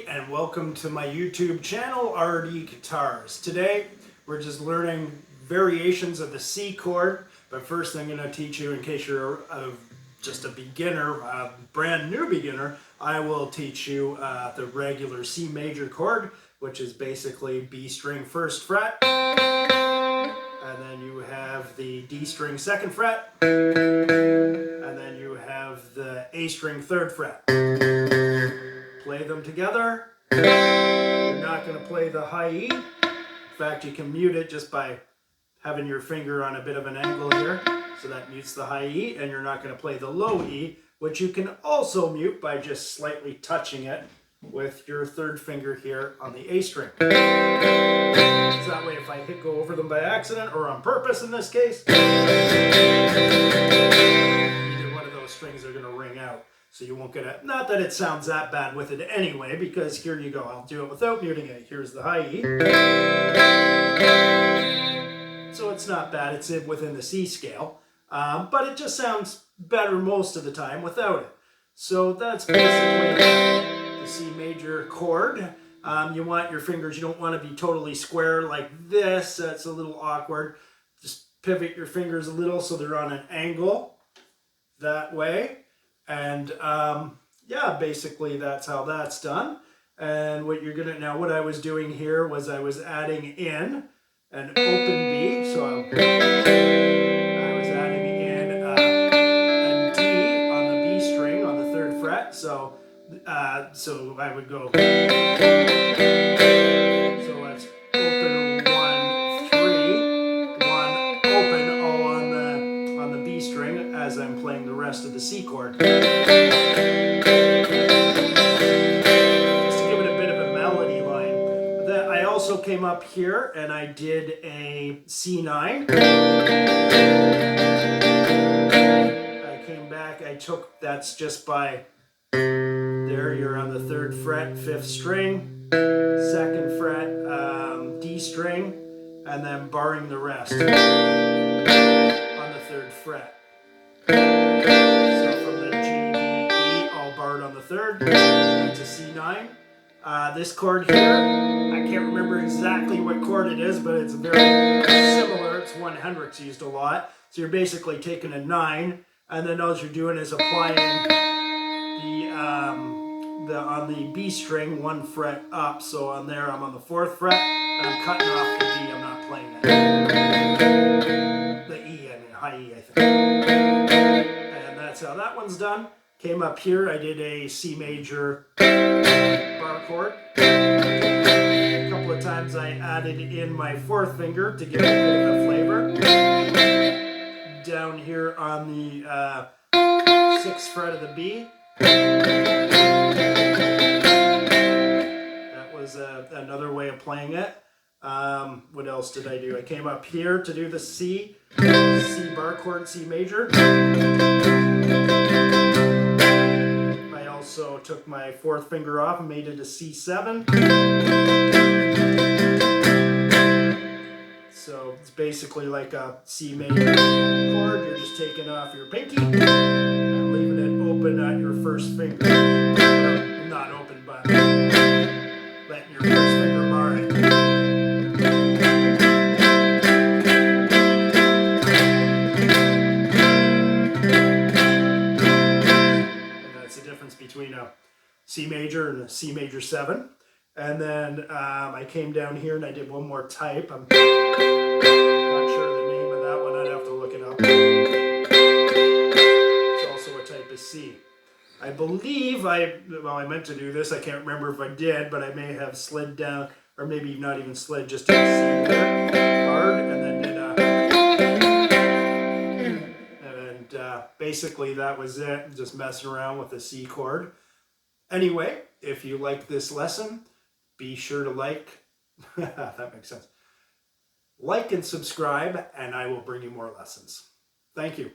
and welcome to my YouTube channel, RD Guitars. Today we're just learning variations of the C chord, but first I'm going to teach you, in case you're just a beginner, a brand new beginner, I will teach you the regular C major chord, which is basically B string first fret, and then you have the D string second fret, and then you have the A string third fret. Play them together. You're not going to play the high E. In fact, you can mute it just by having your finger on a bit of an angle here. So that mutes the high E, and you're not going to play the low E, which you can also mute by just slightly touching it with your third finger here on the A string. So that way, if I go over them by accident or on purpose in this case, either one of those strings are going to ring out. So you won't get it. Not that it sounds that bad with it anyway, because here you go. I'll do it without muting it. Here's the high E. So it's not bad. It's within the C scale. But it just sounds better most of the time without it. So that's basically the C major chord. You want your fingers, you don't want to be totally square like this. That's a little awkward. Just pivot your fingers a little so they're on an angle that way. And yeah, basically that's how that's done. And what you're gonna, now what I was doing here was I was adding in an open B. So I was adding in a D on the B string on the third fret. So I would go. So let's open 1, 3, 1, open, all on the B string as I'm playing the rest of the C chord. Just to give it a bit of a melody line. Then I also came up here and I did a C9. I came back, I took, that's just by, there you're on the third fret, 5th string, 2nd fret, D string, and then barring the rest on the 3rd fret. So from the G, D, E, all barred on the 3rd, to C9. This chord here, I can't remember exactly what chord it is, but it's very similar. It's 100s used a lot. So you're basically taking a 9, and then all you're doing is applying on the B string 1 fret up. So on there I'm on the 4th fret, and I'm cutting off the D. I'm not playing it. The E, I mean high E, I think. And that's how that one's done. Came up here, I did a C major bar chord. A couple of times I added in my 4th finger to give it a bit of a flavor. Down here on the 6th fret of the B. That was another way of playing it. What else did I do? I came up here to do the C bar chord, C major. I also took my 4th finger off and made it a C7. So it's basically like a C major chord. You're just taking off your pinky and leaving it open at your 1st finger. Not open, but letting your 1st finger bar it. Between a C major and a C major 7. And then I came down here and I did one more type. I'm not sure the name of that one. I'd have to look it up. It's also a type of C. I believe I meant to do this. I can't remember if I did, but I may have slid down, or maybe not even slid, just did a C there, barred, and then did a... And basically that was it. Just messing around with the C chord. Anyway, if you like this lesson, be sure to like, that makes sense, like and subscribe, and I will bring you more lessons. Thank you.